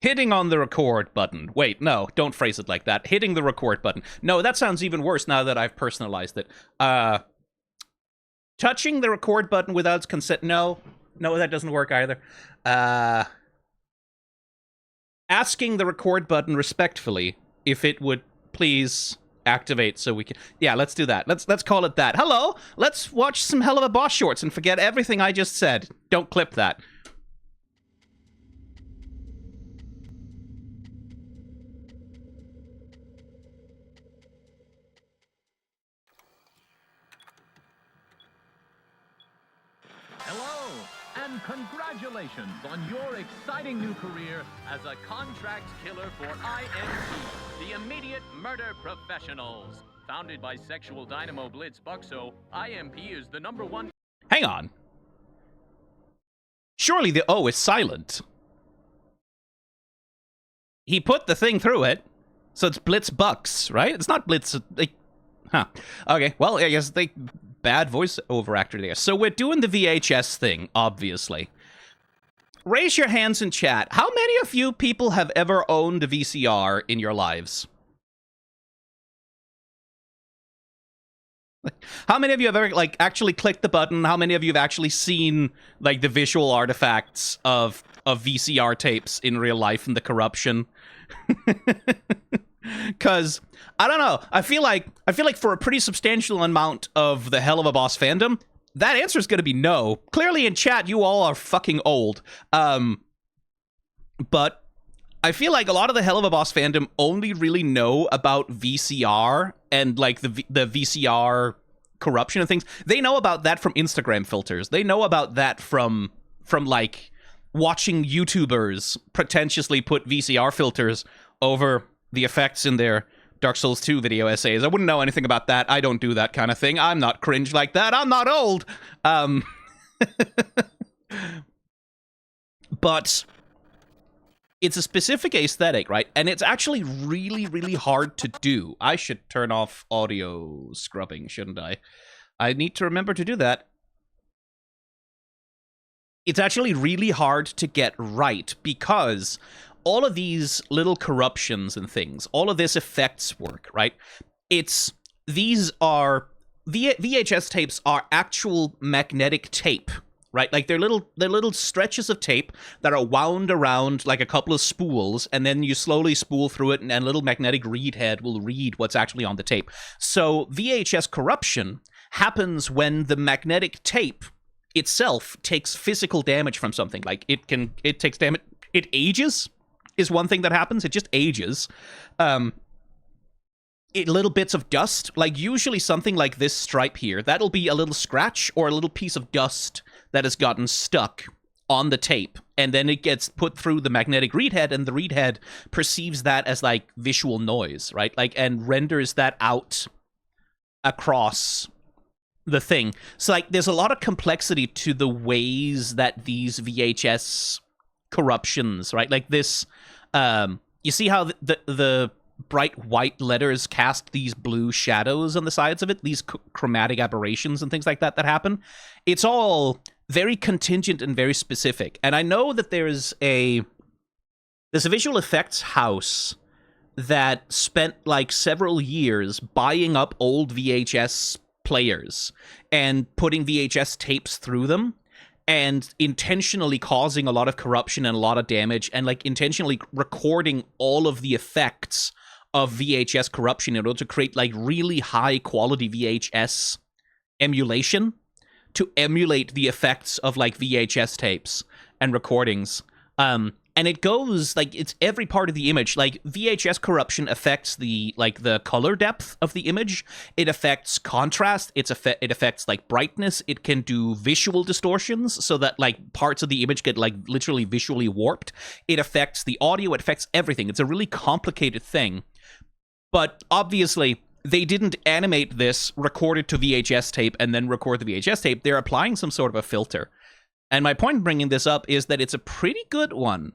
Hitting on the record button. Wait, no, don't phrase it like that. Hitting the record button. No, that sounds even worse now that I've personalized it. Touching the record button without consent. No, that doesn't work either. Asking the record button respectfully if it would please activate so we can... Yeah, let's do that. Let's call it that. Hello, let's watch some Hell of a Boss shorts and forget everything I just said. Don't clip that. Hello, and congratulations on your exciting new career as a contract killer for IMP, the Immediate Murder Professionals. Founded by sexual dynamo Blitzø, IMP is the #1... Hang on. Surely the O is silent. He put the thing through it, so it's Blitzbucks, right? It's not Blitz... Huh. Okay, well, I guess they... Bad voiceover actor there. So we're doing the VHS thing, obviously. Raise your hands in chat. How many of you people have ever owned a VCR in your lives? How many of you have ever, like, actually clicked the button? How many of you have actually seen, like, the visual artifacts of VCR tapes in real life and the corruption? Because, I don't know, I feel like for a pretty substantial amount of the Hell of a Boss fandom, that answer is going to be no. Clearly in chat, you all are fucking old. But I feel like a lot of the Hell of a Boss fandom only really know about VCR and, like, the VCR corruption and things. They know about that from Instagram filters. They know about that from like, watching YouTubers pretentiously put VCR filters over the effects in their Dark Souls 2 video essays. I wouldn't know anything about that. I don't do that kind of thing. I'm not cringe like that. I'm not old. But it's a specific aesthetic, right? And it's actually really, really hard to do. I should turn off audio scrubbing, shouldn't I? I need to remember to do that. It's actually really hard to get right because all of these little corruptions and things, all of this effects work, right? These are... VHS tapes are actual magnetic tape, right? Like, they're little stretches of tape that are wound around like a couple of spools, and then you slowly spool through it, and a little magnetic read head will read what's actually on the tape. So VHS corruption happens when the magnetic tape itself takes physical damage from something. Like, it takes damage... It ages, is one thing that happens. It just ages. Little bits of dust, like usually something like this stripe here, that'll be a little scratch or a little piece of dust that has gotten stuck on the tape, and then it gets put through the magnetic read head, and the read head perceives that as, like, visual noise, right? Like, and renders that out across the thing. So, like, there's a lot of complexity to the ways that these VHS corruptions, right? Like this, you see how the bright white letters cast these blue shadows on the sides of it, these chromatic aberrations and things like that happen? It's all very contingent and very specific. And I know that there's a visual effects house that spent, like, several years buying up old VHS players and putting VHS tapes through them, and intentionally causing a lot of corruption and a lot of damage, and, like, intentionally recording all of the effects of VHS corruption in order to create, like, really high quality VHS emulation to emulate the effects of, like, VHS tapes and recordings. And it goes, like, it's every part of the image. Like, VHS corruption affects the color depth of the image. It affects contrast. It affects, like, brightness. It can do visual distortions so that, like, parts of the image get, like, literally visually warped. It affects the audio. It affects everything. It's a really complicated thing. But obviously, they didn't animate this, record it to VHS tape, and then record the VHS tape. They're applying some sort of a filter. And my point in bringing this up is that it's a pretty good one.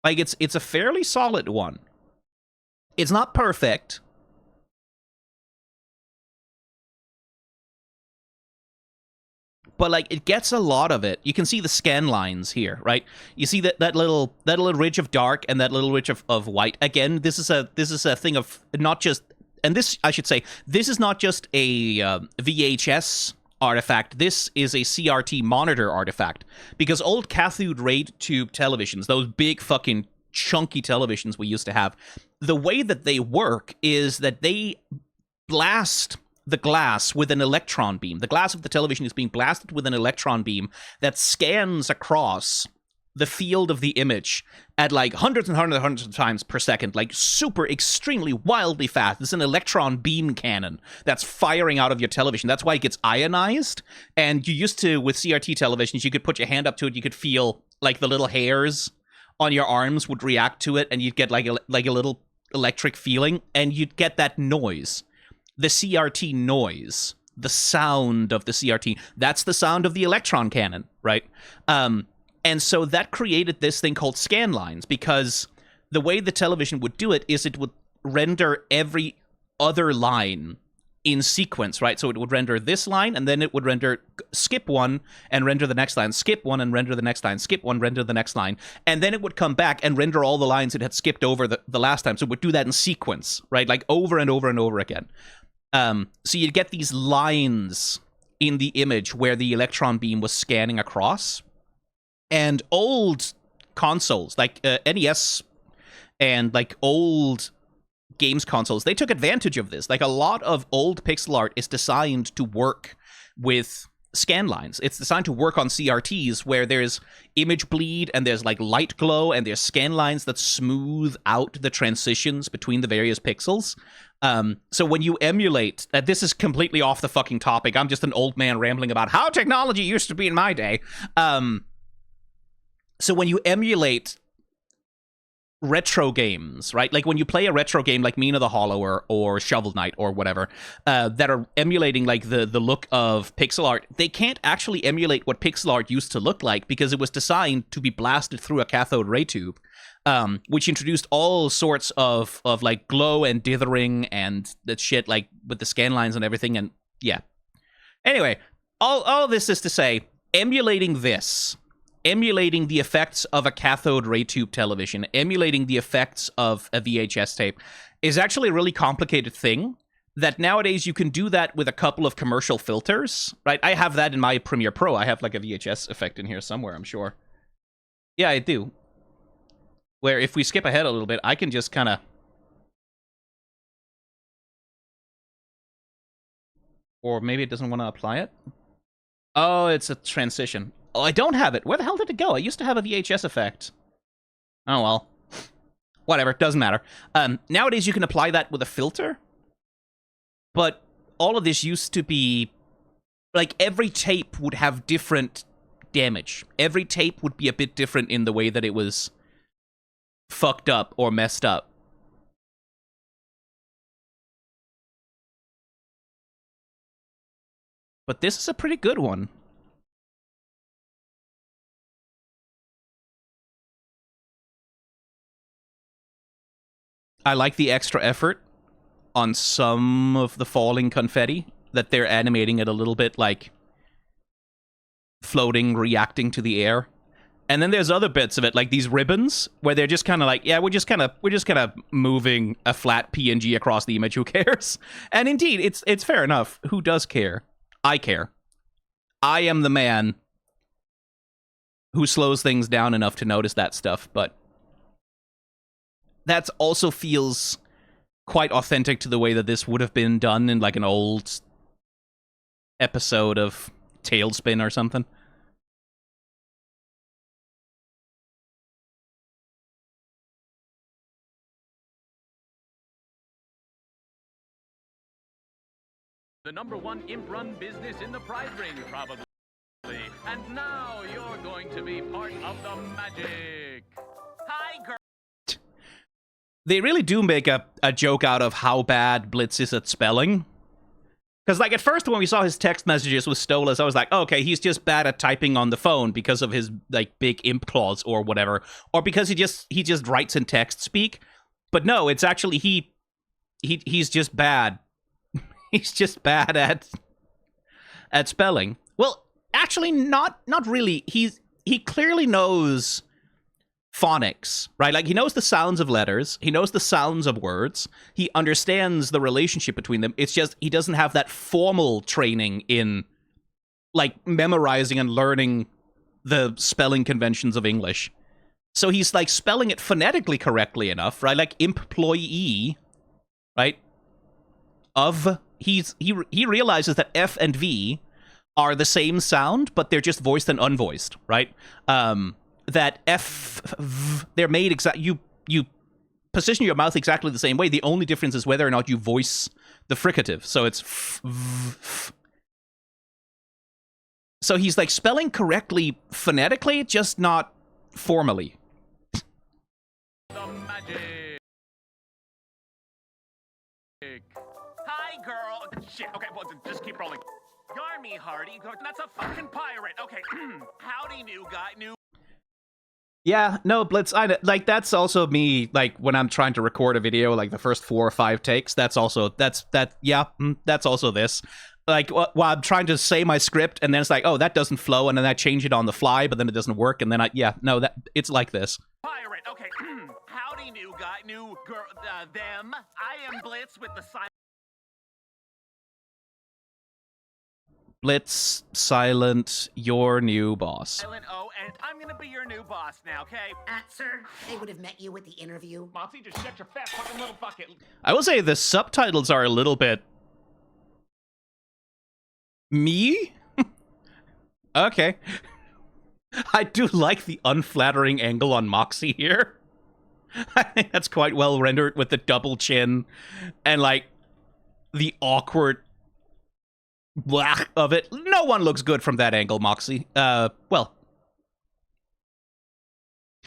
Like, it's a fairly solid one. It's not perfect. but like it gets a lot of it. You can see the scan lines here, right? You see that little ridge of dark and that little ridge of white. Again, this is a thing of not just, and this, I should say, this is not just a VHS artifact. This is a CRT monitor artifact, because old cathode ray tube televisions, those big fucking chunky televisions we used to have, the way that they work is that they blast the glass with an electron beam. The glass of the television is being blasted with an electron beam that scans across the field of the image at like hundreds and hundreds and hundreds of times per second, like super, extremely, wildly fast. It's an electron beam cannon that's firing out of your television. That's why it gets ionized. And you used to, with CRT televisions, you could put your hand up to it, you could feel like the little hairs on your arms would react to it, and you'd get like a little electric feeling, and you'd get that noise. The CRT noise, the sound of the CRT, that's the sound of the electron cannon, right? And so that created this thing called scan lines, because the way the television would do it is it would render every other line in sequence, right? So it would render this line, and then it would render skip one and render the next line, skip one and render the next line, skip one, render the next line, and then it would come back and render all the lines it had skipped over the last time. So it would do that in sequence, right? Like over and over and over again. So you'd get these lines in the image where the electron beam was scanning across. And old consoles, like NES and like old games consoles, they took advantage of this. Like a lot of old pixel art is designed to work with scan lines. It's designed to work on CRTs where there's image bleed and there's like light glow and there's scan lines that smooth out the transitions between the various pixels. So when you emulate, this is completely off the fucking topic. I'm just an old man rambling about how technology used to be in my day. So when you emulate retro games, right? Like when you play a retro game like Mina the Hollower or Shovel Knight or whatever, that are emulating like the look of pixel art, they can't actually emulate what pixel art used to look like because it was designed to be blasted through a cathode ray tube, which introduced all sorts of like glow and dithering and that shit, like with the scan lines and everything. And yeah. Anyway, all this is to say, emulating the effects of a cathode ray tube television, emulating the effects of a VHS tape, is actually a really complicated thing that nowadays you can do that with a couple of commercial filters, right? I have that in my Premiere Pro. I have like a VHS effect in here somewhere, I'm sure. Yeah, I do. Where if we skip ahead a little bit, I can just kind of... Or maybe it doesn't want to apply it? Oh, it's a transition. Oh, I don't have it. Where the hell did it go? I used to have a VHS effect. Oh, well. Whatever, doesn't matter. Nowadays, you can apply that with a filter. But all of this used to be... Like, every tape would have different damage. Every tape would be a bit different in the way that it was fucked up or messed up. But this is a pretty good one. I like the extra effort on some of the falling confetti, that they're animating it a little bit like floating, reacting to the air. And then there's other bits of it, like these ribbons, where they're just kind of like, yeah, we're just kind of moving a flat PNG across the image. Who cares? And indeed, it's fair enough. Who does care? I care. I am the man who slows things down enough to notice that stuff, but that also feels quite authentic to the way that this would have been done in like an old episode of Tailspin or something. The #1 imp run business in the prize ring, probably. And now you're going to be part of the magic. Hi, girl. They really do make a joke out of how bad Blitz is at spelling. Because, like, at first when we saw his text messages with Stolas, I was like, oh, okay, he's just bad at typing on the phone because of his, like, big imp claws or whatever. Or because he just writes in text speak. But no, it's actually he's just bad. He's just bad at spelling. Well, Actually, not really. He clearly knows phonics, right? Like, he knows the sounds of letters. He knows the sounds of words. He understands the relationship between them. It's just he doesn't have that formal training in, like, memorizing and learning the spelling conventions of English. So he's, like, spelling it phonetically correctly enough, right? Like, employee, right? He realizes that F and V are the same sound, but they're just voiced and unvoiced, right? That F, v, they're made you position your mouth exactly the same way. The only difference is whether or not you voice the fricative. So it's f, v, f. So he's like spelling correctly phonetically, just not formally. The magic. Hi, girl. Shit. Okay, well, just keep rolling. You're me, Hardy. That's a fucking pirate. Okay. Howdy, new guy. Yeah, no, Blitz, like, that's also me, like, when I'm trying to record a video, like, the first 4 or 5 takes, that's also this. Like, while I'm trying to say my script, and then it's like, oh, that doesn't flow, and then I change it on the fly, but then it doesn't work, and then it's like this. Pirate. Okay. Howdy, new guy. New girl. Them. I am Blitz with the silent. Blitz, silent, your new boss. Silent O, and I'm gonna be your new boss now, okay? Sir, they would have met you at the interview. Moxie, just shut your fat fucking little bucket. I will say the subtitles are a little bit... me? Okay. I do like the unflattering angle on Moxie here. I think that's quite well rendered with the double chin and, like, the awkward black of it. No one looks good from that angle, Moxie. Well,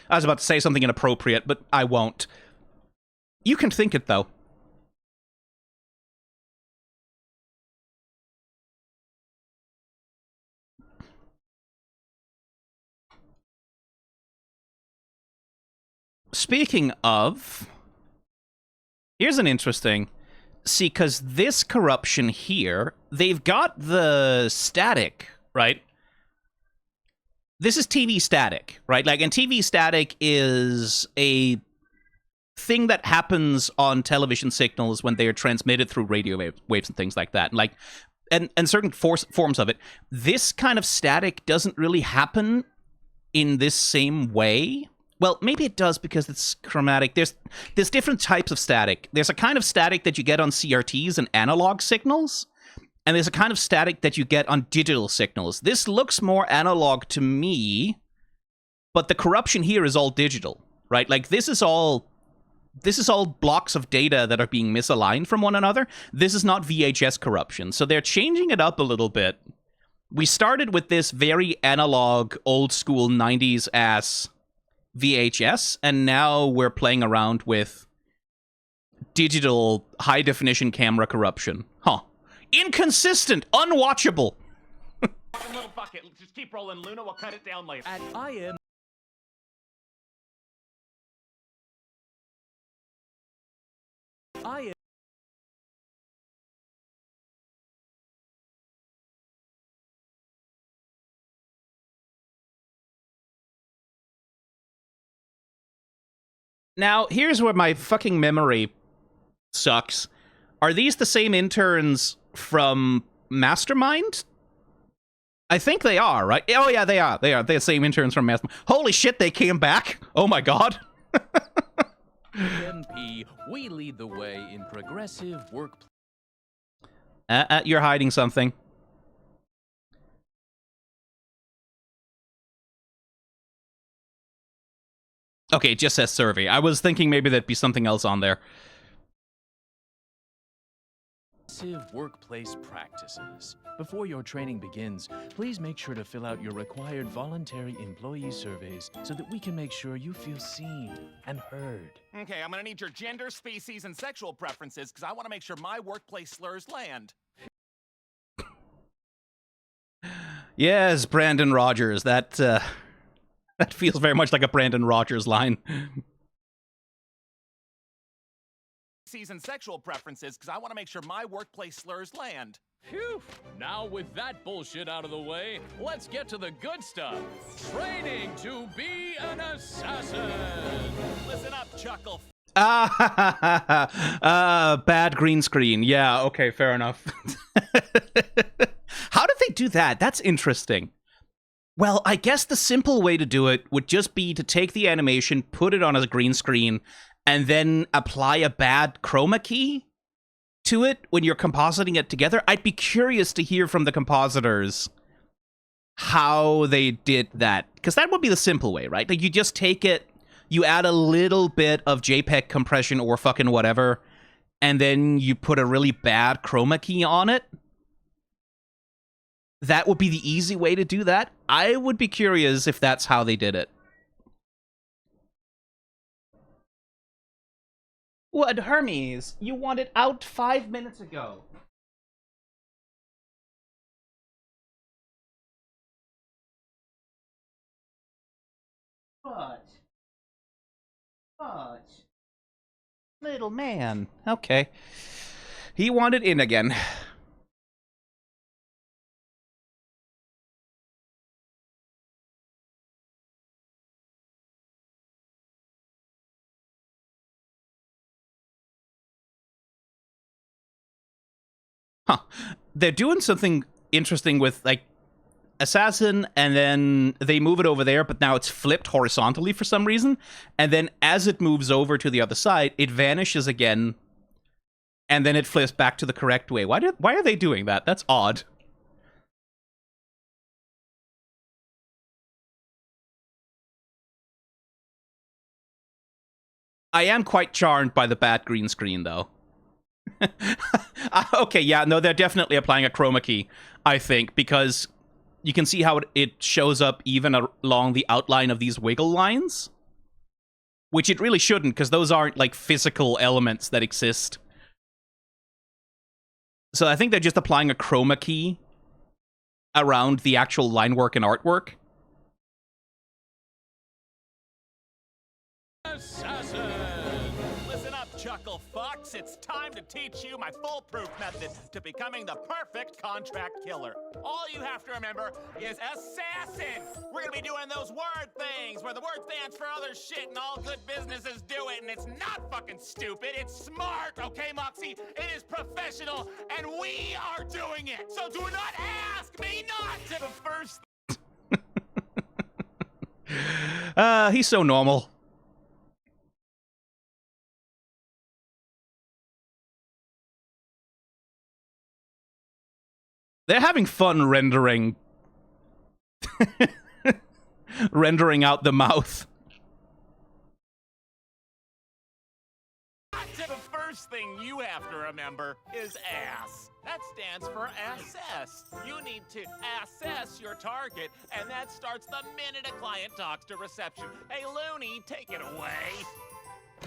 I was about to say something inappropriate, but I won't. You can think it, though. Speaking of, here's an interesting... See, because this corruption here, they've got the static, right? This is TV static, right? Like, and TV static is a thing that happens on television signals when they are transmitted through radio waves and things like that. Like, and certain forms of it. This kind of static doesn't really happen in this same way. Well, maybe it does because it's chromatic. There's different types of static. There's a kind of static that you get on CRTs and analog signals, and there's a kind of static that you get on digital signals. This looks more analog to me, but the corruption here is all digital, right? Like, this is all blocks of data that are being misaligned from one another. This is not VHS corruption, so they're changing it up a little bit. We started with this very analog, old-school 90s-ass VHS, and now we're playing around with digital high-definition camera corruption. Huh. Inconsistent! Unwatchable! Little bucket. Just keep rolling, Luna. We'll cut it down later. At IMP Now, here's where my fucking memory sucks. Are these the same interns from Mastermind? I think they are, right? Oh, yeah, they are. They're the same interns from Mastermind. Holy shit, they came back! Oh my god. IMP, we lead the way in progressive work. You're hiding something. Okay, it just says survey. I was thinking maybe there'd be something else on there. Workplace practices. Before your training begins, please make sure to fill out your required voluntary employee surveys so that we can make sure you feel seen and heard. Okay, I'm gonna need your gender, species, and sexual preferences because I want to make sure my workplace slurs land. Yes, Brandon Rogers. That feels very much like a Brandon Rogers line. And sexual preferences because I want to make sure my workplace slurs land. Phew! Now with that bullshit out of the way, let's get to the good stuff. Training to be an assassin. Listen up, Chuckle. Bad green screen. Yeah, okay, fair enough. How did they do that? That's interesting. Well, I guess the simple way to do it would just be to take the animation, put it on a green screen, and then apply a bad chroma key to it when you're compositing it together. I'd be curious to hear from the compositors how they did that, because that would be the simple way, right? Like, you just take it, you add a little bit of JPEG compression or fucking whatever, and then you put a really bad chroma key on it. That would be the easy way to do that. I would be curious if that's how they did it. What, Hermes? You want it out 5 minutes ago. What? What? Little man. Okay. He wanted in again. Huh. They're doing something interesting with, like, Assassin, and then they move it over there, but now it's flipped horizontally for some reason. And then as it moves over to the other side, it vanishes again, and then it flips back to the correct way. Why are they doing that? That's odd. I am quite charmed by the bad green screen, though. Okay, yeah, no, they're definitely applying a chroma key, I think, because you can see how it shows up even along the outline of these wiggle lines. Which it really shouldn't, because those aren't, like, physical elements that exist. So I think they're just applying a chroma key around the actual line work and artwork. Assassin! Listen up, Chuckle Fox. It's time to teach you my foolproof method to becoming the perfect contract killer. All you have to remember is assassin. We're gonna be doing those word things where the word stands for other shit and all good businesses do it, and it's not fucking stupid, it's smart, okay, Moxie? It is professional, and we are doing it. So do not ask me not to. The first. He's so normal. They're having fun rendering rendering out the mouth. The first thing you have to remember is ass. That stands for assess. You need to assess your target, and that starts the minute a client talks to reception. Hey, Looney, take it away.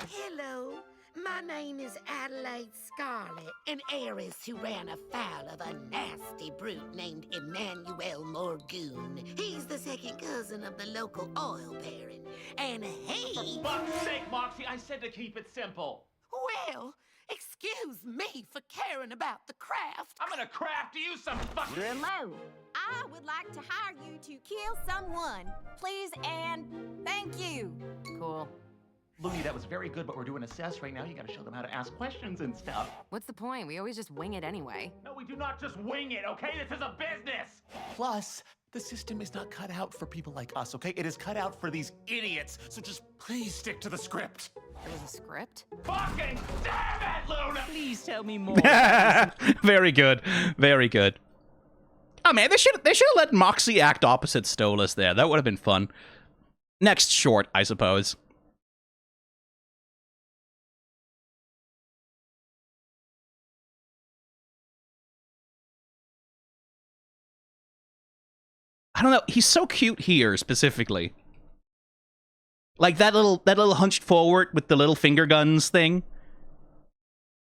Hello, my name is Adelaide Scarlet, an heiress who ran afoul of a nasty brute named Emmanuel Morgoon. He's the second cousin of the local oil baron, and he... For fuck's sake, Moxie, I said to keep it simple. Well, excuse me for caring about the craft. I'm gonna craft you some fucking... Hello. I would like to hire you to kill someone. Please and thank you. Cool. Looney, that was very good, but we're doing assess right now. You gotta show them how to ask questions and stuff. What's the point? We always just wing it anyway. No, we do not just wing it, okay? This is a business! Plus, the system is not cut out for people like us, okay? It is cut out for these idiots. So just please stick to the script. There was a script? Fucking damn it, Luna! Please tell me more. Very good. Very good. Oh man, they should have let Moxie act opposite Stolas there. That would have been fun. Next short, I suppose. I don't know. He's so cute here, specifically. Like that little hunched forward with the little finger guns thing.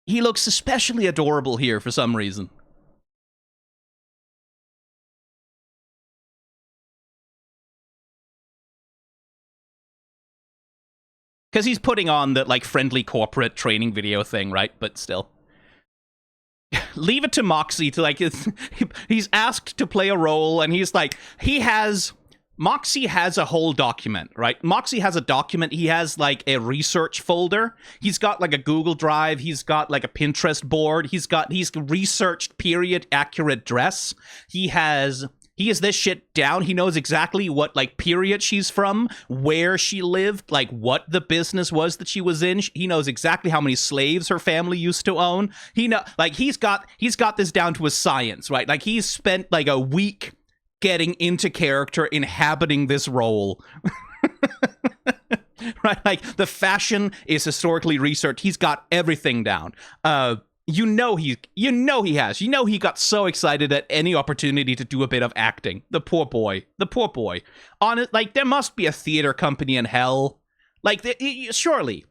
He looks especially adorable here for some reason. Because he's putting on the, like, friendly corporate training video thing, right? But still. leave it to Moxie to, like, he's asked to play a role, and he's like, Moxie has a whole document, right? Moxie has a document. He has, like, a research folder. He's got, like, a Google Drive. He's got, like, a Pinterest board. He's researched period accurate dress. He has this shit down. He knows exactly what, like, period she's from, where she lived, like, what the business was that she was in. He knows exactly how many slaves her family used to own. He's got this down to a science, right? Like, he's spent, like, a week getting into character, inhabiting this role. Right? Like, the fashion is historically researched. He's got everything down. You know he has. You know he got so excited at any opportunity to do a bit of acting. The poor boy. On it, like, there must be a theater company in hell. Like, surely.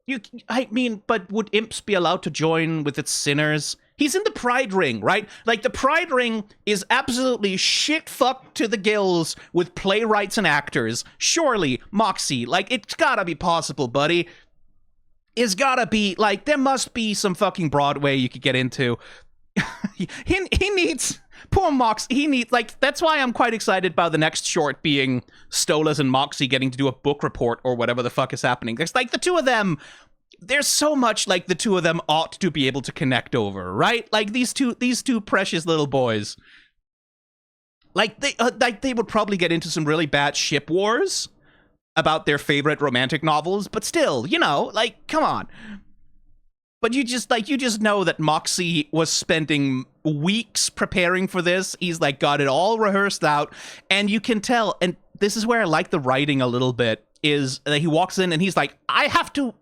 But would imps be allowed to join with its sinners? He's in the Pride Ring, right? Like, the Pride Ring is absolutely shit-fucked to the gills with playwrights and actors. Surely, Moxie, like, it's gotta be possible, buddy. It's gotta be, like, there must be some fucking Broadway you could get into. he needs... Poor Mox, he needs... Like, that's why I'm quite excited about the next short being Stolas and Moxie getting to do a book report or whatever the fuck is happening. There's, like, the two of them... There's so much, like, the two of them ought to be able to connect over, right? Like, these two precious little boys. Like, they would probably get into some really bad ship wars about their favorite romantic novels, but still, you know, like, come on. But you just know that Moxie was spending weeks preparing for this. He's, like, got it all rehearsed out, and you can tell, and this is where I like the writing a little bit, is that he walks in and he's like, I have to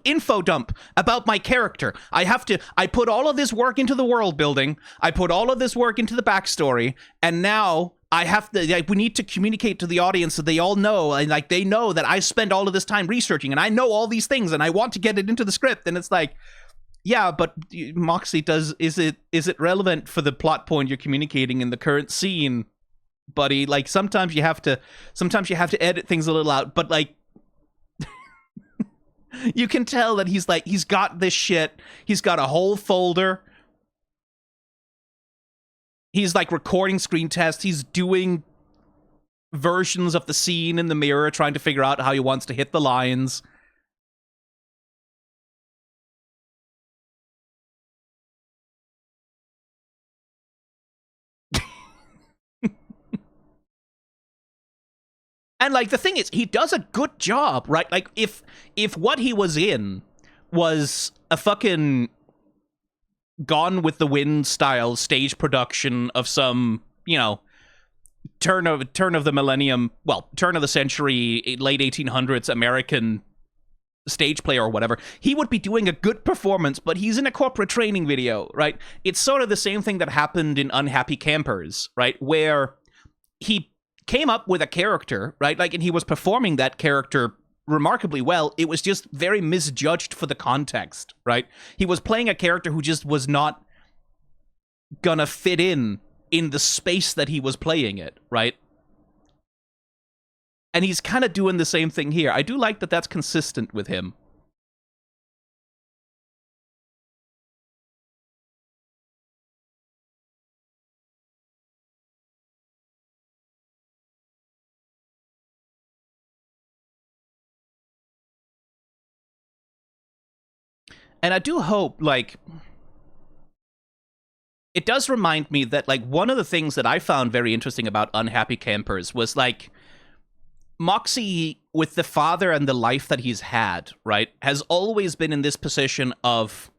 info dump about my character. I put all of this work into the world building. I put all of this work into the backstory, and now I have to, like, we need to communicate to the audience so they all know, and, like, they know that I spend all of this time researching and I know all these things and I want to get it into the script. And it's like, yeah, but Moxie, is it relevant for the plot point you're communicating in the current scene, buddy? Like, sometimes you have to edit things a little out, but, like, you can tell that he's got this shit. He's got a whole folder. He's, like, recording screen tests. He's doing versions of the scene in the mirror, trying to figure out how he wants to hit the lines. And, like, the thing is, he does a good job, right? Like, if what he was in was a fucking Gone with the Wind style stage production of some, you know, turn of the millennium, well, turn of the century, late 1800s American stage play or whatever, he would be doing a good performance, but he's in a corporate training video, right? It's sort of the same thing that happened in Unhappy Campers, right? Where he came up with a character, right? Like, and he was performing that character remarkably well. It was just very misjudged for the context, right? He was playing a character who just was not gonna fit in the space that he was playing it, right? And he's kind of doing the same thing here. I do like that that's consistent with him. And I do hope, like, it does remind me that, like, one of the things that I found very interesting about Unhappy Campers was, like, Moxie, with the father and the life that he's had, right, has always been in this position of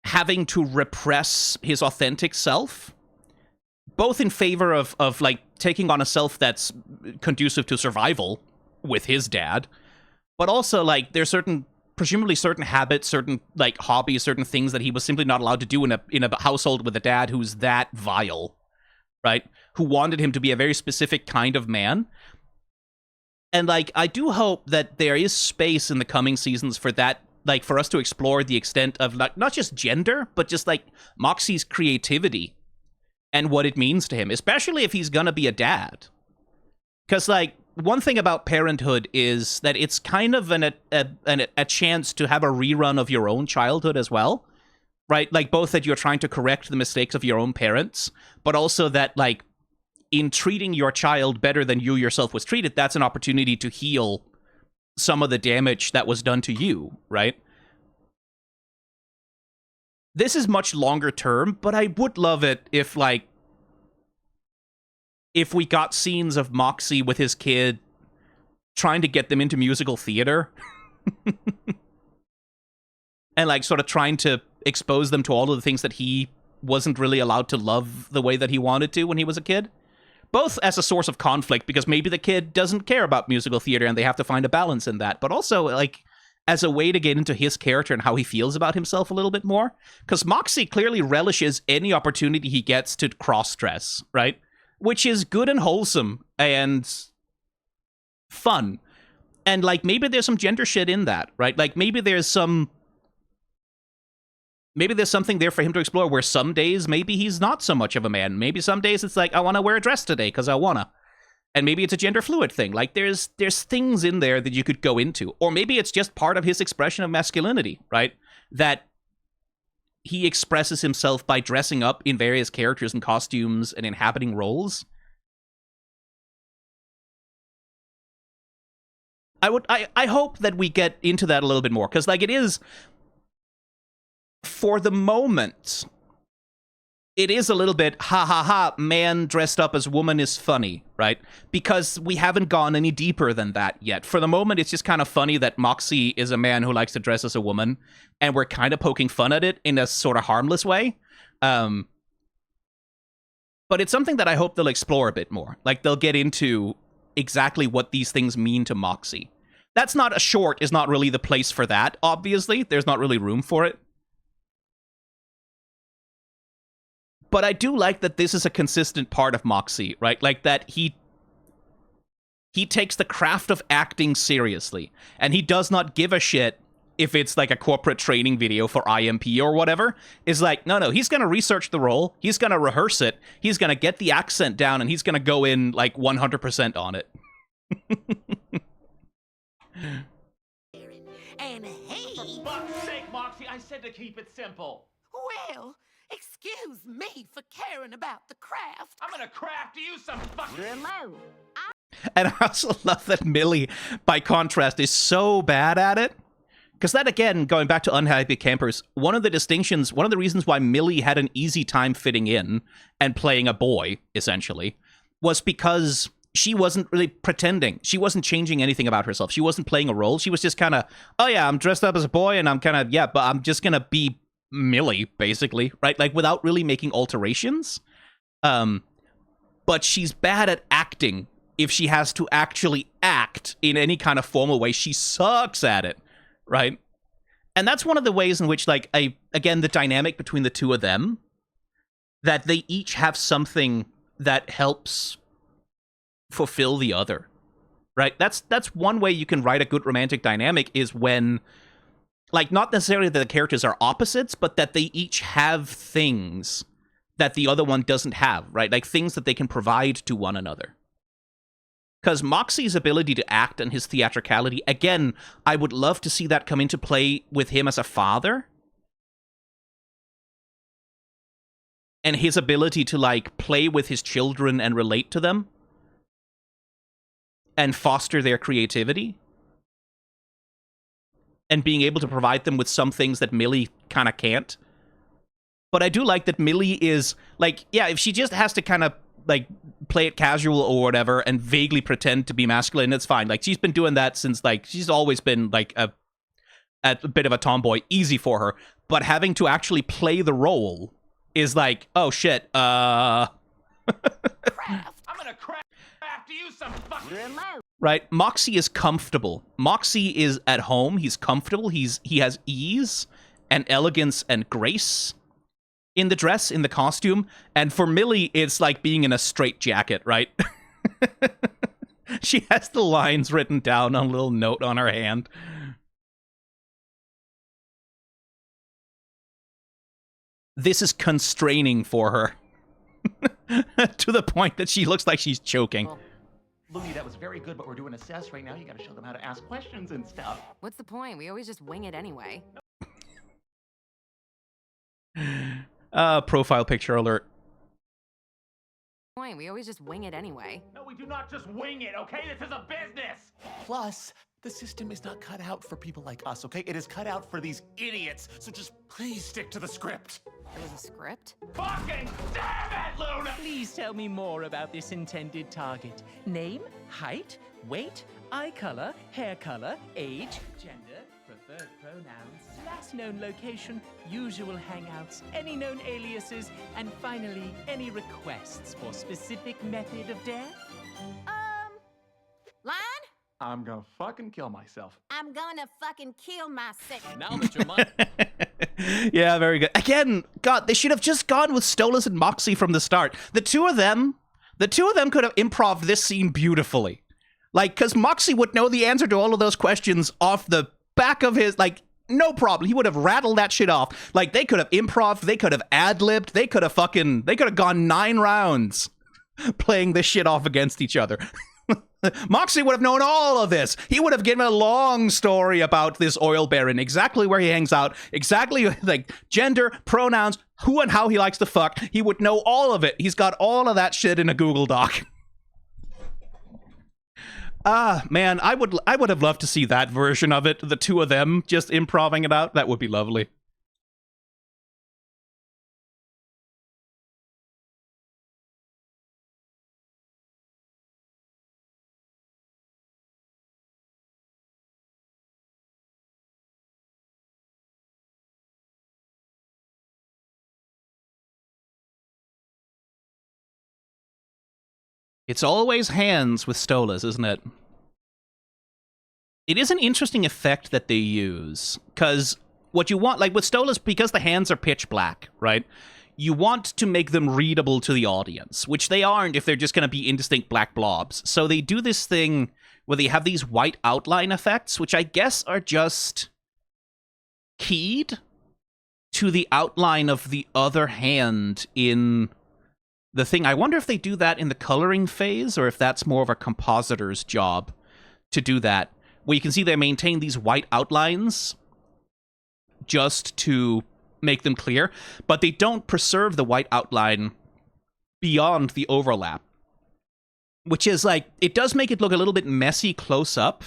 having to repress his authentic self, both in favor of like, taking on a self that's conducive to survival with his dad, but also, like, there's presumably certain habits, certain, like, hobbies, certain things that he was simply not allowed to do in a household with a dad who's that vile, right? Who wanted him to be a very specific kind of man. And, like, I do hope that there is space in the coming seasons for that, like, for us to explore the extent of, like, not just gender, but just, like, Moxie's creativity and what it means to him, especially if he's gonna be a dad. Because, like, one thing about parenthood is that it's kind of a chance to have a rerun of your own childhood as well. right? Like, both that you're trying to correct the mistakes of your own parents, but also that, like, in treating your child better than you yourself was treated, that's an opportunity to heal some of the damage that was done to you, right? This is much longer term, but I would love it if, like, if we got scenes of Moxie with his kid trying to get them into musical theater. And, like, sort of trying to expose them to all of the things that he wasn't really allowed to love the way that he wanted to when he was a kid. Both as a source of conflict, because maybe the kid doesn't care about musical theater and they have to find a balance in that. But also, like, as a way to get into his character and how he feels about himself a little bit more. Because Moxie clearly relishes any opportunity he gets to cross-dress, right? Which is good and wholesome and fun. And, like, maybe there's some gender shit in that, right? Like, maybe there's something there for him to explore where some days maybe he's not so much of a man. Maybe some days it's like, I want to wear a dress today because I want to. And maybe it's a gender fluid thing. Like, there's things in there that you could go into. Or maybe it's just part of his expression of masculinity, right? That he expresses himself by dressing up in various characters and costumes and inhabiting roles. I hope that we get into that a little bit more, because, like, it is, for the moment, it is a little bit ha ha ha, man dressed up as woman is funny, right? Because we haven't gone any deeper than that yet. For the moment, it's just kind of funny that Moxie is a man who likes to dress as a woman, and we're kind of poking fun at it in a sort of harmless way. But it's something that I hope they'll explore a bit more. Like, they'll get into exactly what these things mean to Moxie. That's not a short, is not really the place for that, obviously. There's not really room for it. But I do like that this is a consistent part of Moxie, right? Like, that he takes the craft of acting seriously. And he does not give a shit if it's like a corporate training video for IMP or whatever. It's like, no, he's going to research the role. He's going to rehearse it. He's going to get the accent down, and he's going to go in like 100% on it. And hey, For fuck's sake, Moxie, I said to keep it simple. well, excuse me for caring about the craft. I'm gonna craft you some fucking... Remote. And I also love that Millie, by contrast, is so bad at it. Because that, again, going back to Unhappy Campers, one of the reasons why Millie had an easy time fitting in and playing a boy, essentially, was because she wasn't really pretending. She wasn't changing anything about herself. She wasn't playing a role. She was just kind of, oh yeah, I'm dressed up as a boy, and I'm kind of, yeah, but I'm just going to be Millie, basically, right? Like, without really making alterations. But she's bad at acting. If she has to actually act in any kind of formal way, she sucks at it, right? And that's one of the ways in which, like, again, the dynamic between the two of them, that they each have something that helps fulfill the other, right? That's one way you can write a good romantic dynamic, is when, like, not necessarily that the characters are opposites, but that they each have things that the other one doesn't have, right? Like, things that they can provide to one another. Because Moxie's ability to act and his theatricality, again, I would love to see that come into play with him as a father. And his ability to, like, play with his children and relate to them. And foster their creativity. And being able to provide them with some things that Millie kind of can't. But I do like that Millie is, like, yeah, if she just has to kind of, like, play it casual or whatever and vaguely pretend to be masculine, it's fine. Like, she's been doing that since, like, she's always been, like, a bit of a tomboy. Easy for her. But having to actually play the role is like, oh, shit, Craft. I'm gonna craft you some fucking... Remote. right? Moxie is comfortable. Moxie is at home. He's comfortable. He has ease and elegance and grace in the dress, in the costume. And for Millie, it's like being in a straitjacket, right? She has the lines written down on a little note on her hand. This is constraining for her. To the point that she looks like she's choking. Louie, that was very good, but we're doing a assess right now. You gotta show them how to ask questions and stuff. What's the point? We always just wing it anyway. Profile picture alert. Point, we always just wing it anyway. No, we do not just wing it, okay? This is a business! Plus, the system is not cut out for people like us, okay? It is cut out for these idiots, so just please stick to the script. There was a script? Fucking damn it, Luna! Please tell me more about this intended target. Name, height, weight, eye color, hair color, age, gender, preferred pronouns, last known location, usual hangouts, any known aliases, and finally, any requests for specific method of death? Line? I'm gonna fucking kill myself. I'm gonna fucking kill myself. Now that your mind Yeah, very good. Again, God, they should have just gone with Stolas and Moxie from the start. The two of them could have improv this scene beautifully. Like, because Moxie would know the answer to all of those questions off the back of his, like, no problem. He would have rattled that shit off. Like, they could have improv, they could have ad-libbed, they could have gone 9 rounds playing this shit off against each other. Moxie would have known all of this. He would have given a long story about this oil baron, exactly where he hangs out, exactly like gender, pronouns, who and how he likes to fuck. He would know all of it. He's got all of that shit in a Google Doc. Man, I would have loved to see that version of it. The two of them just improvising it out. That would be lovely. It's always hands with Stolas, isn't it? It is an interesting effect that they use, because what you want, like with Stolas, because the hands are pitch black, right? You want to make them readable to the audience, which they aren't if they're just going to be indistinct black blobs. So they do this thing where they have these white outline effects, which I guess are just keyed to the outline of the other hand in the thing. I wonder if they do that in the coloring phase, or if that's more of a compositor's job to do that, where you can see they maintain these white outlines just to make them clear, but they don't preserve the white outline beyond the overlap, which is like, it does make it look a little bit messy close up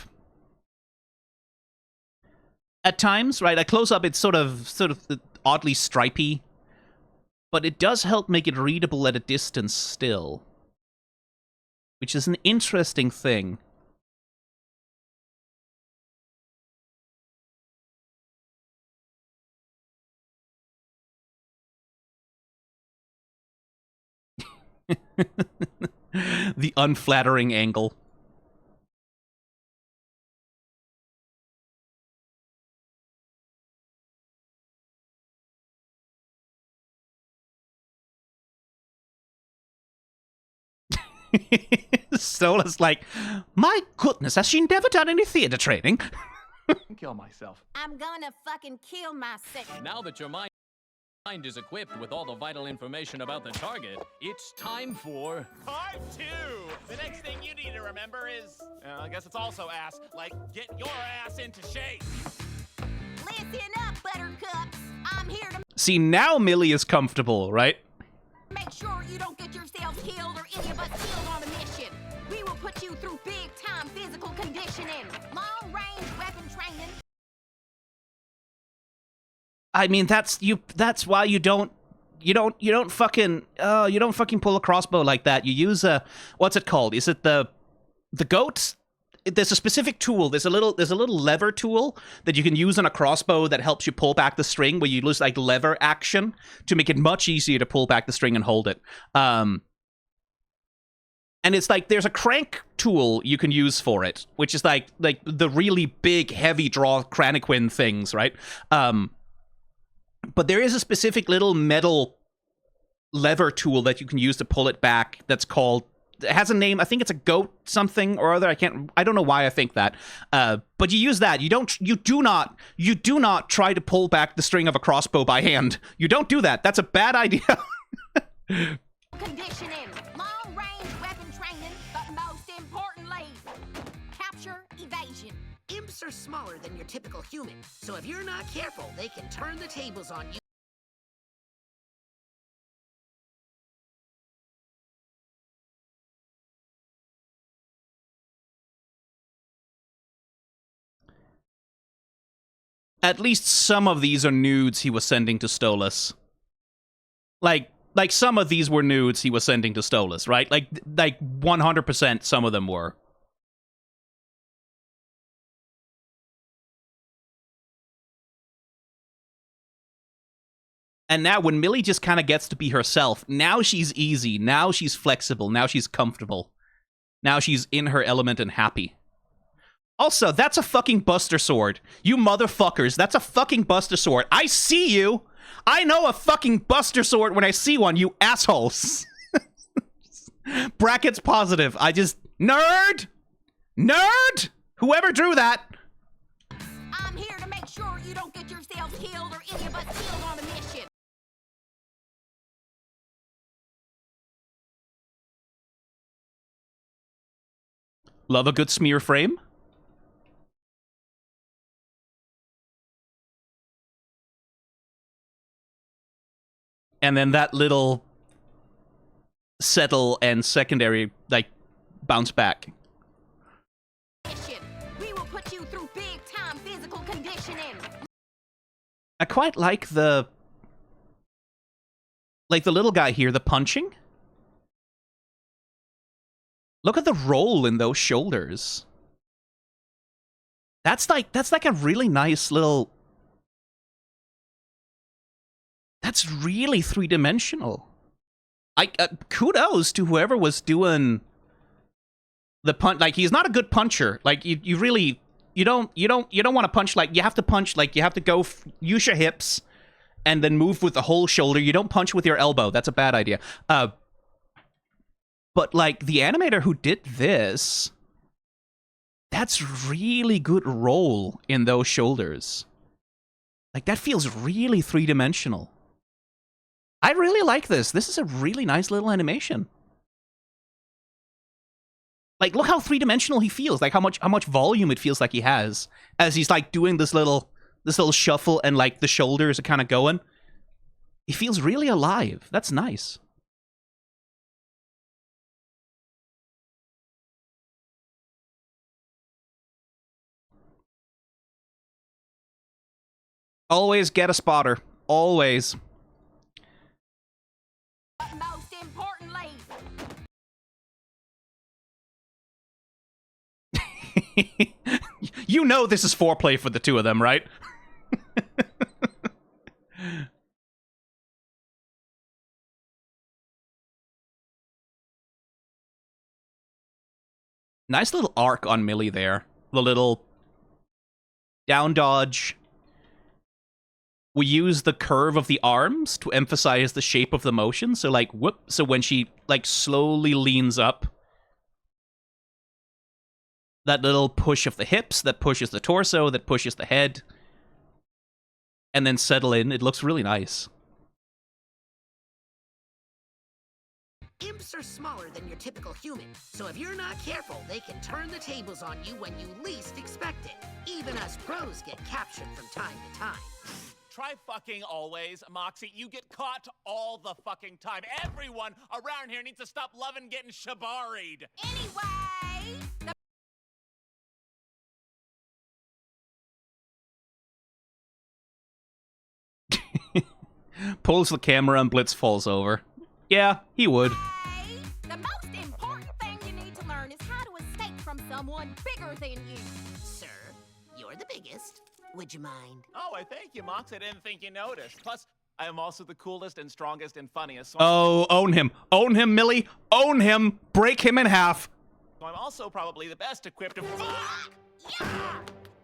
at times, right? At close up, it's sort of oddly stripy, but it does help make it readable at a distance still, which is an interesting thing. The unflattering angle. Stola's like, my goodness, has she never done any theater training? Kill myself. I'm gonna fucking kill myself. Now that your mind is equipped with all the vital information about the target, it's time for Part 2! The next thing you need to remember is, I guess it's also ass, like, get your ass into shape. Listen up, buttercups. I'm here to See, now Millie is comfortable, right? make sure you don't get yourselves killed or any of us killed on a mission. We will put you through big-time physical conditioning, long-range weapon training. I mean, that's why you don't fucking pull a crossbow like that. You use a, what's it called? Is it the goat? There's a specific tool. There's a little lever tool that you can use on a crossbow that helps you pull back the string, where you use like lever action to make it much easier to pull back the string and hold it. And it's like there's a crank tool you can use for it, which is like the really big heavy draw Craniquin things, right? But there is a specific little metal lever tool that you can use to pull it back that's called, it has a name, I think it's a goat something or other, I don't know why I think that. But you use that. You do not try to pull back the string of a crossbow by hand. You don't do that. That's a bad idea. Conditioning, long-range weapon training, but most importantly, capture evasion. Imps are smaller than your typical human, so if you're not careful, they can turn the tables on you. At least some of these are nudes he was sending to Stolas. Like some of these were nudes he was sending to Stolas, right? Like 100% some of them were. And now when Millie just kind of gets to be herself, now she's easy, now she's flexible, now she's comfortable. Now she's in her element and happy. Also, that's a fucking Buster Sword. You motherfuckers, that's a fucking Buster Sword. I see you! I know a fucking Buster Sword when I see one, you assholes! Brackets positive. I just... Nerd! Nerd! Whoever drew that! I'm here to make sure you don't get yourselves killed or any of us killed on a mission. Love a good smear frame. And then that little settle and secondary, like, bounce back. We will put you through big time physical conditioning. I quite like the little guy here, the punching. Look at the roll in those shoulders. That's like a really nice little... That's really three-dimensional. Kudos to whoever was doing the punch. Like, he's not a good puncher. Like, you don't want to punch like, you have to punch like, you have to go use your hips and then move with the whole shoulder. You don't punch with your elbow. That's a bad idea. But like the animator who did this, that's really good roll in those shoulders. Like, that feels really three-dimensional. I really like this. This is a really nice little animation. Like, look how three-dimensional he feels. Like, how much volume it feels like he has as he's like doing this little shuffle and like the shoulders are kind of going. He feels really alive. That's nice. Always get a spotter. Always. Most importantly, You know this is foreplay for the two of them, right? Nice little arc on Millie there. The little down dodge. We use the curve of the arms to emphasize the shape of the motion. So like, whoop. So when she like slowly leans up, that little push of the hips, that pushes the torso, that pushes the head, and then settle in. It looks really nice. Imps are smaller than your typical human, so if you're not careful, they can turn the tables on you when you least expect it. Even us pros get captured from time to time. Try fucking always, Moxie. You get caught all the fucking time. Everyone around here needs to stop loving getting shibari'd. anyway, Pulls the camera and Blitz falls over. Yeah, he would. the most important thing you need to learn is how to escape from someone bigger than you. Sir, you're the biggest. Would you mind? Oh, I thank you, Mox. I didn't think you noticed. Plus, I am also the coolest and strongest and funniest. So Oh, own him. Own him, Millie. Own him. Break him in half. I'm also probably the best equipped to... Yeah!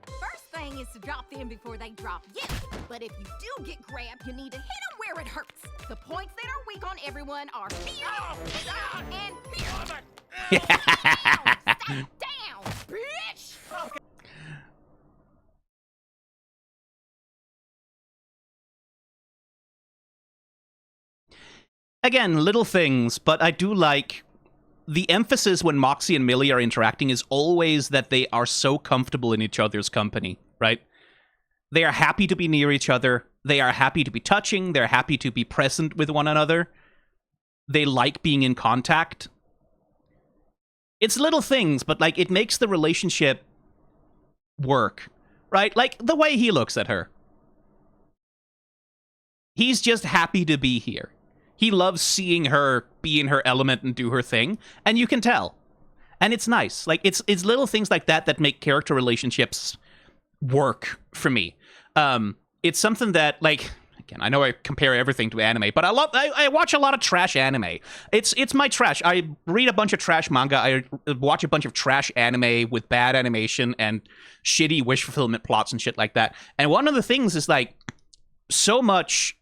First thing is to drop them before they drop you. But if you do get grabbed, you need to hit them where it hurts. The points that are weak on everyone are here and here. Stay down, bitch! Again, little things, but I do like the emphasis when Moxie and Millie are interacting is always that they are so comfortable in each other's company, right? They are happy to be near each other. They are happy to be touching. They're happy to be present with one another. They like being in contact. It's little things, but like it makes the relationship work. right? Like, the way he looks at her. He's just happy to be here. He loves seeing her be in her element and do her thing, and you can tell. And it's nice. Like, it's little things like that that make character relationships work for me. It's something that, like, again, I know I compare everything to anime, but I watch a lot of trash anime. It's my trash. I read a bunch of trash manga. I watch a bunch of trash anime with bad animation and shitty wish fulfillment plots and shit like that. And one of the things is, like, so much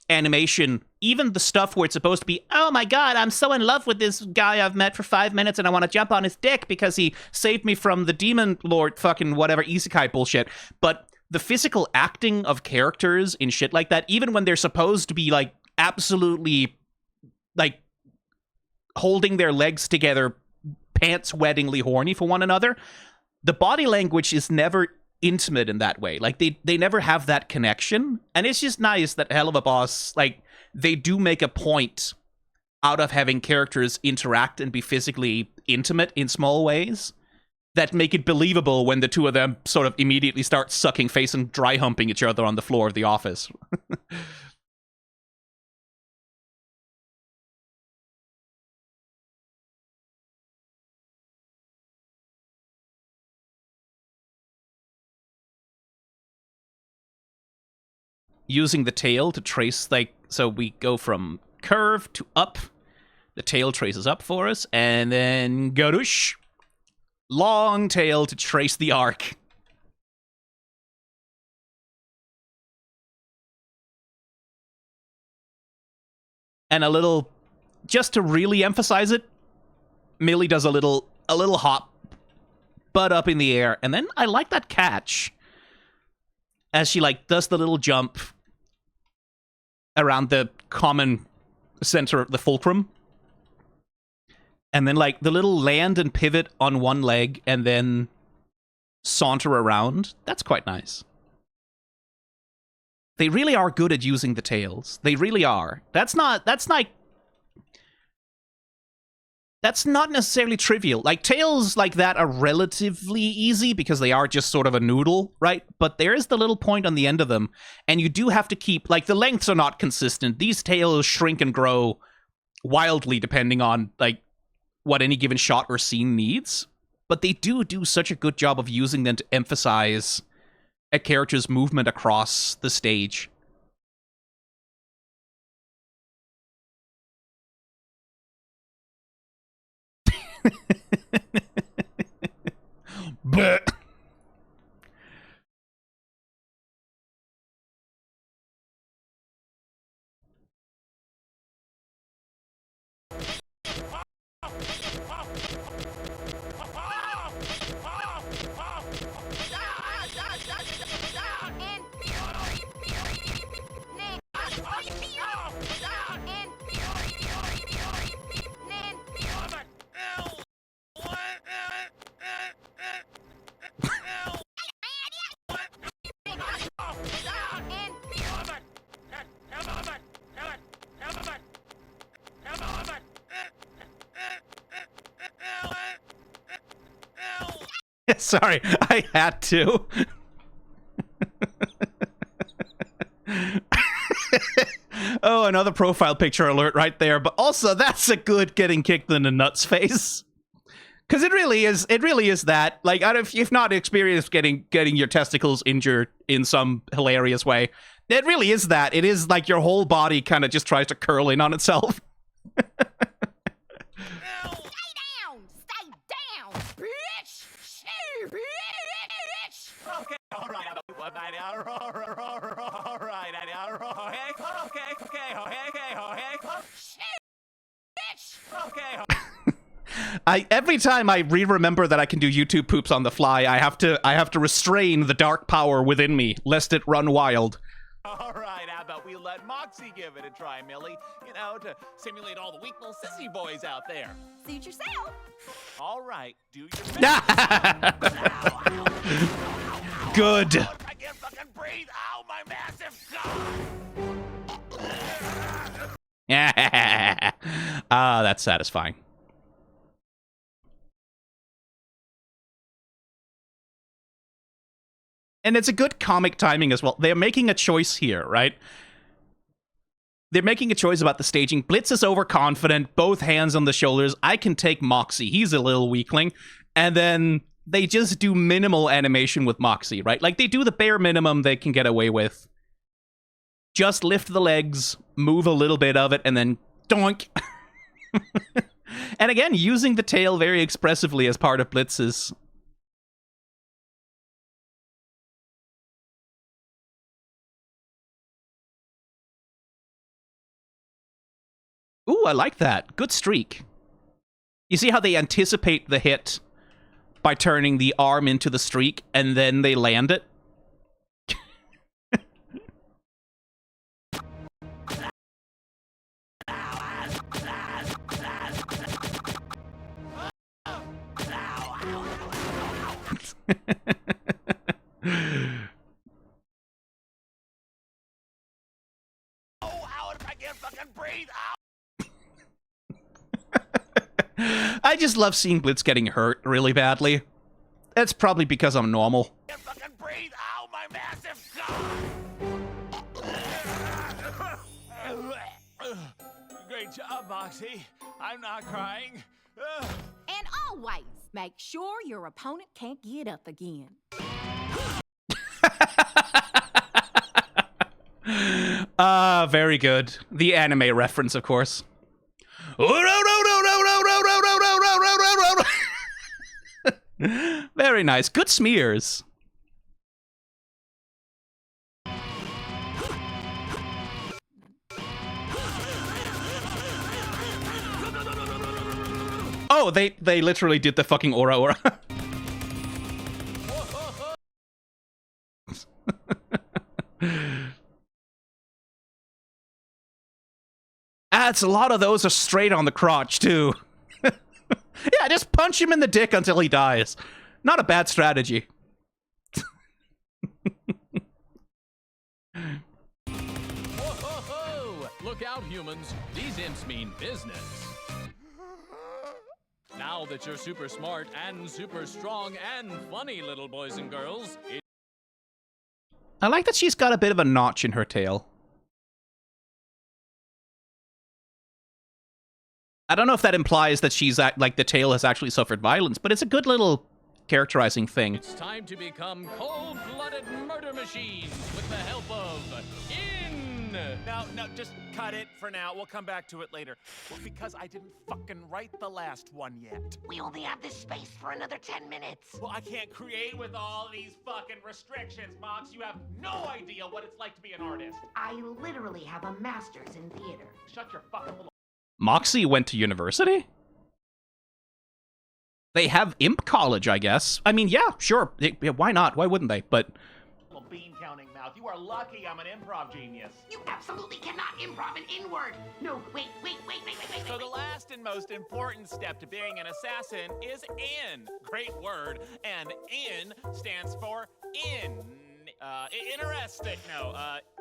animation, even the stuff where it's supposed to be, oh my god, I'm so in love with this guy I've met for 5 minutes and I want to jump on his dick because he saved me from the demon lord fucking whatever isekai bullshit. But the physical acting of characters in shit like that, even when they're supposed to be, like, absolutely, like, holding their legs together, pants-weddingly horny for one another, the body language is never intimate in that way. Like, they never have that connection. And it's just nice that Hell of a Boss, like, they do make a point out of having characters interact and be physically intimate in small ways that make it believable when the two of them sort of immediately start sucking face and dry humping each other on the floor of the office. Using the tail to trace, like, so we go from curve to up. The tail traces up for us, and then garush. Long tail to trace the arc. And a little, just to really emphasize it, Millie does a little hop, butt up in the air, and then I like that catch as she, like, does the little jump around the common center of the fulcrum. And then, like, the little land and pivot on one leg and then saunter around. That's quite nice. They really are good at using the tails. They really are. That's not necessarily trivial. Like, tails like that are relatively easy because they are just sort of a noodle, right? But there is the little point on the end of them, and you do have to keep, like, the lengths are not consistent. These tails shrink and grow wildly depending on, like, what any given shot or scene needs. But they do such a good job of using them to emphasize a character's movement across the stage. But sorry, I had to. Oh, another profile picture alert right there. But also, that's a good getting kicked in the nuts face. Because it really is that. Like, if you've not experienced getting your testicles injured in some hilarious way, it really is that. It is like your whole body kind of just tries to curl in on itself. Every time I remember that I can do YouTube poops on the fly, I have to restrain the dark power within me, lest it run wild. All right, how about we let Moxie give it a try, Millie? You know, to simulate all the weak little sissy boys out there. Suit yourself. All right, do your best. Good. I can't fucking breathe. Ow, my massive cock. That's satisfying. And it's a good comic timing as well. They're making a choice here, right? They're making a choice about the staging. Blitz is overconfident, both hands on the shoulders. I can take Moxie. He's a little weakling. And then they just do minimal animation with Moxie, right? Like, they do the bare minimum they can get away with. Just lift the legs, move a little bit of it, and then doink. And again, using the tail very expressively as part of Blitz's. Ooh, I like that. Good streak. You see how they anticipate the hit by turning the arm into the streak, and then they land it? I just love seeing Blitz getting hurt really badly. That's probably because I'm normal. Can't fucking breathe. Ow, my massive cock! Great job, Moxie. I'm not crying. And always make sure your opponent can't get up again. Very good. The anime reference, of course. Very nice. Good smears. Oh, they literally did the fucking aura aura. It's a lot of those are straight on the crotch, too. Yeah, just punch him in the dick until he dies. Not a bad strategy. Whoa! Look out, humans. These imps mean business. Now that you're super smart and super strong and funny, little boys and girls, I like that she's got a bit of a notch in her tail. I don't know if that implies that she's like the tail has actually suffered violence, but it's a good little characterizing thing. it's time to become cold-blooded murder machines with the help of In. No, just cut it for now. We'll come back to it later. Well, because I didn't fucking write the last one yet. We only have this space for another 10 minutes. Well, I can't create with all these fucking restrictions, Mox. You have no idea what it's like to be an artist. I literally have a master's in theater. Shut your fucking little Moxie went to university? They have Imp College, I guess. I mean, yeah, sure. Why not? Why wouldn't they? But bean counting mouth. You are lucky I'm an improv genius. You absolutely cannot improv an inward. No, wait. So the last and most important step to being an assassin is in. Great word. And in stands for in. Interesting. No,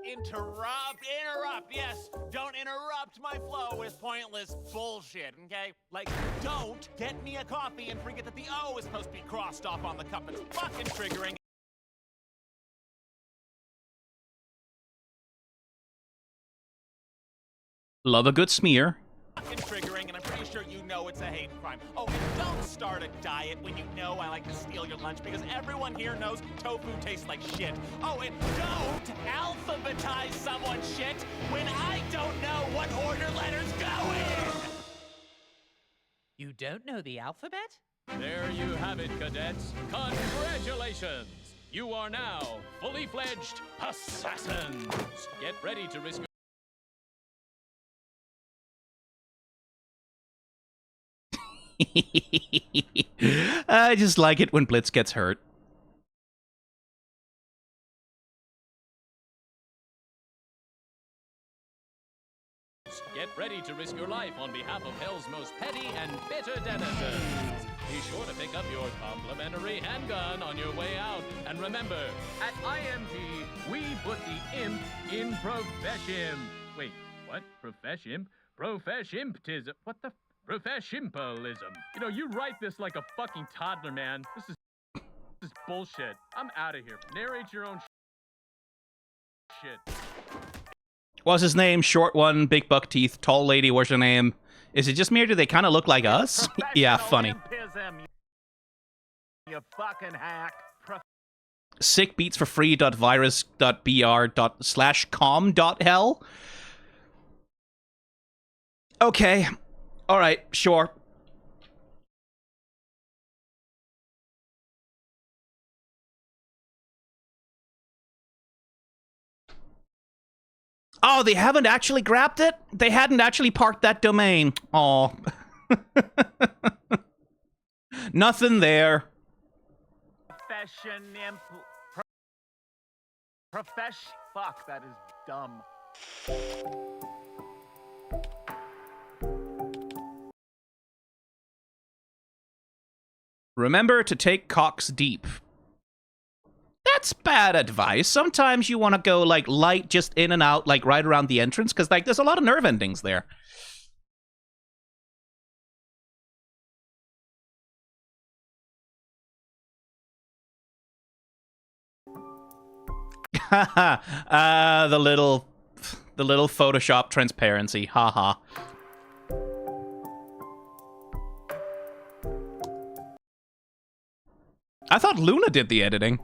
interrupt. Yes, don't interrupt my flow with pointless bullshit, okay? Like, don't get me a coffee and forget that the O is supposed to be crossed off on the cup. It's fucking triggering. love a good smear. Fucking triggering, and I'm pretty sure you know it's a hate crime. Oh, and don't start a diet when you know I like to steal your lunch, because everyone here knows tofu tastes like shit. Oh, and don't alphabetize someone's shit when I don't know what order letters go in! You don't know the alphabet? There you have it, cadets. Congratulations! You are now fully fledged assassins. Get ready to risk I just like it when Blitz gets hurt. Get ready to risk your life on behalf of Hell's most petty and bitter denizens. Be sure to pick up your complimentary handgun on your way out. And remember, at IMP, we put the imp in profeshimp. Wait, what? Profeshimp? Profeshimptism. What the? Profeshimpalism. You know, you write this like a fucking toddler, man. This is This is bullshit. I'm out of here. Narrate your own shit. What's his name? Short one, big buck teeth, tall lady, what's her name? Is it just me or do they kind of look like us? Yeah, funny. Impism, you fucking hack. Sick beats for free.virus.br./com.hell. Okay. Alright, sure. Oh, they haven't actually grabbed it? They hadn't actually parked that domain. Oh. Nothing there. Fuck, that is dumb. Remember to take cocks deep. That's bad advice. Sometimes you want to go, like, light just in and out, like, right around the entrance, because, like, there's a lot of nerve endings there. Haha, the little Photoshop transparency, haha. I thought Luna did the editing.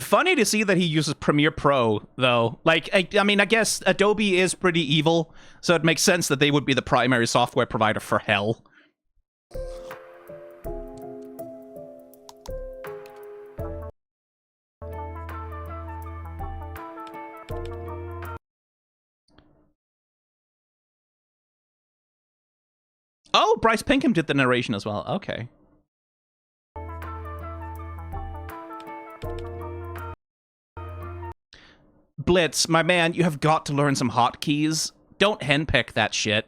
Funny to see that he uses Premiere Pro, though. Like, I mean, I guess Adobe is pretty evil, so it makes sense that they would be the primary software provider for hell. Oh, Bryce Pinkham did the narration as well. Okay. Blitz, my man, you have got to learn some hotkeys. Don't henpeck that shit.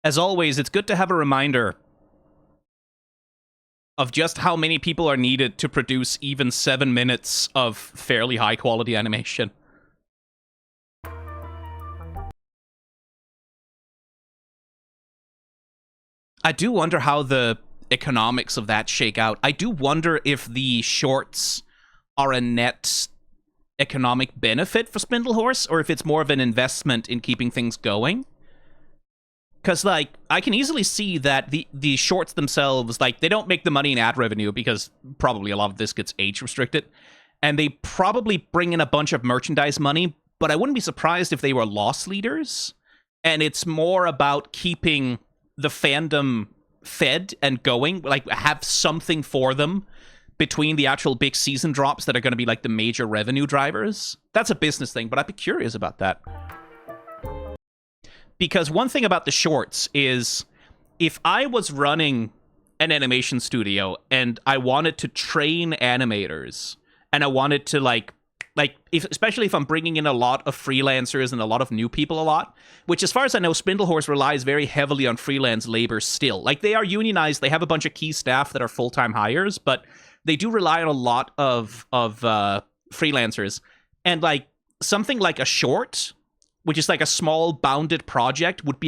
As always, it's good to have a reminder of just how many people are needed to produce even 7 minutes of fairly high-quality animation. I do wonder how the economics of that shake out. I do wonder if the shorts are a net economic benefit for Spindlehorse, or if it's more of an investment in keeping things going. Because, like, I can easily see that the shorts themselves, like, they don't make the money in ad revenue because probably a lot of this gets age restricted. And they probably bring in a bunch of merchandise money, but I wouldn't be surprised if they were loss leaders. And it's more about keeping the fandom fed and going, like, have something for them between the actual big season drops that are going to be, like, the major revenue drivers. That's a business thing, but I'd be curious about that. Because one thing about the shorts is, if I was running an animation studio and I wanted to train animators, and I wanted to, especially if I'm bringing in a lot of freelancers and a lot of new people a lot, which as far as I know, Spindlehorse relies very heavily on freelance labor still. Like, they are unionized, they have a bunch of key staff that are full-time hires, but they do rely on a lot of freelancers. And, like, something like a short, which is like a small bounded project, would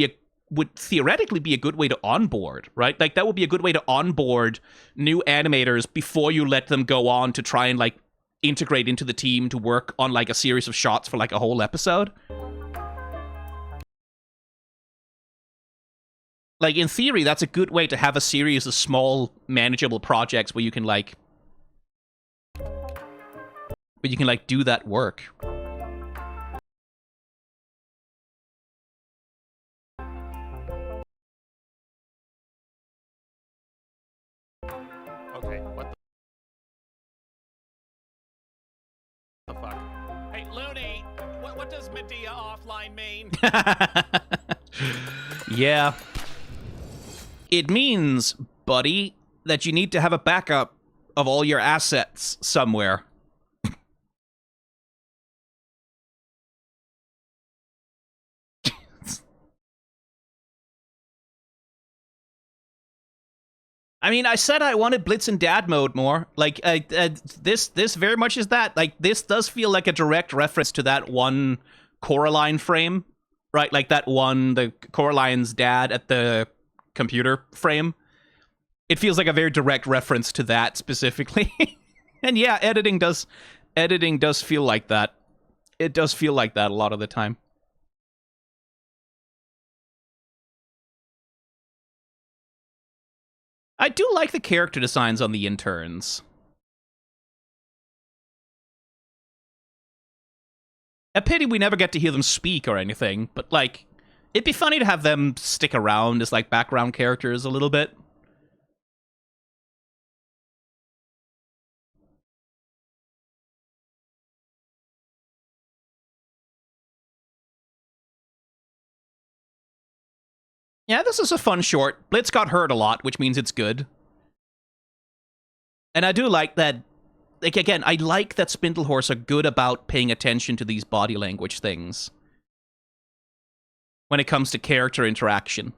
theoretically be a good way to onboard, right? Like, that would be a good way to onboard new animators before you let them go on to try and, like, integrate into the team to work on, like, a series of shots for, like, a whole episode. Like, in theory, that's a good way to have a series of small, manageable projects where you can, like, do that work. Okay, what the fuck? Hey, Looney, what does Medea offline mean? Yeah. It means, buddy, that you need to have a backup of all your assets somewhere. I mean, I said I wanted Blitz in dad mode more. Like, this very much is that. Like, this does feel like a direct reference to that one Coraline frame, right? Like that one, the Coraline's dad at the computer frame. It feels like a very direct reference to that specifically. And yeah, editing does feel like that. It does feel like that a lot of the time. I do like the character designs on the interns. A pity we never get to hear them speak or anything, but, like, it'd be funny to have them stick around as, like, background characters a little bit. Yeah, this is a fun short. Blitz got hurt a lot, which means it's good. And I do like that, like, again, I like that Spindlehorse are good about paying attention to these body language things when it comes to character interaction.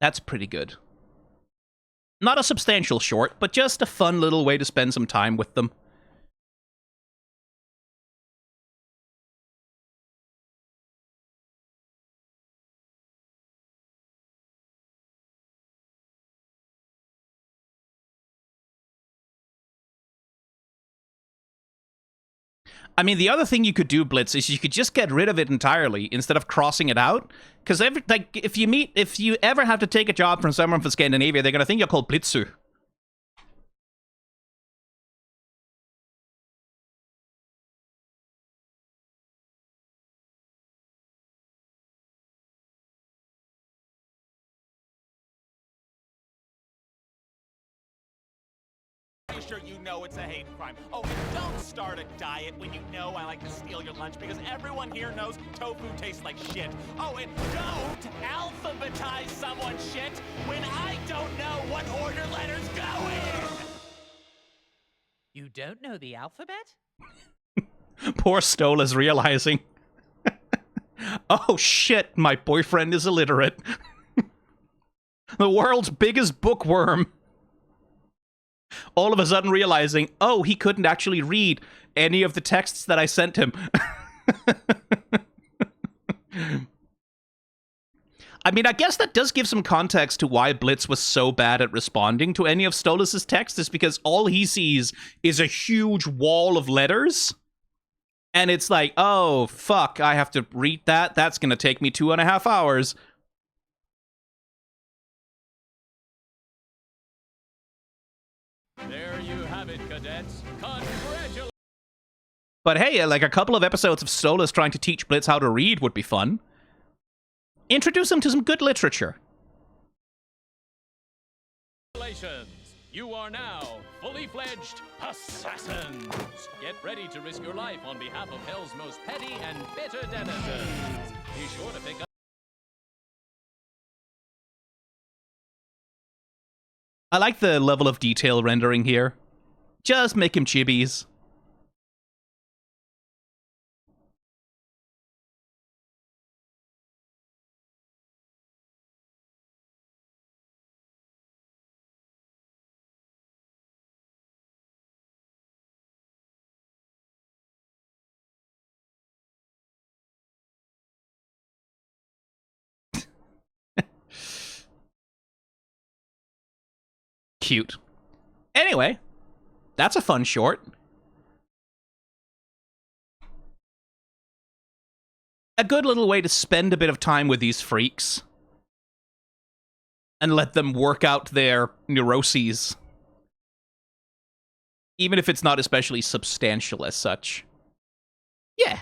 That's pretty good. Not a substantial short, but just a fun little way to spend some time with them. I mean, the other thing you could do, Blitz, is you could just get rid of it entirely instead of crossing it out. Because like, if you ever have to take a job from someone from Scandinavia, they're gonna think you're called Blitzø. Pretty sure you know it's a hate crime. Oh, and don't start a diet when you know I like to steal your lunch because everyone here knows tofu tastes like shit. Oh, and don't alphabetize someone's shit when I don't know what order letters go in! You don't know the alphabet? Poor Stola's realizing. Oh shit, my boyfriend is illiterate. The world's biggest bookworm. All of a sudden realizing, oh, he couldn't actually read any of the texts that I sent him. I mean, I guess that does give some context to why Blitz was so bad at responding to any of Stolas' texts, is because all he sees is a huge wall of letters. And it's like, oh, fuck, I have to read that? That's gonna take me 2.5 hours. There you have it, cadets. Congratulations! But hey, like a couple of episodes of Stolas trying to teach Blitz how to read would be fun. Introduce him to some good literature. You are now fully fledged assassins. Get ready to risk your life on behalf of Hell's most petty and bitter denizens. Be sure to pick up. I like the level of detail rendering here. Just make him chibis. Cute. Anyway, that's a fun short. A good little way to spend a bit of time with these freaks. And let them work out their neuroses. Even if it's not especially substantial as such. Yeah.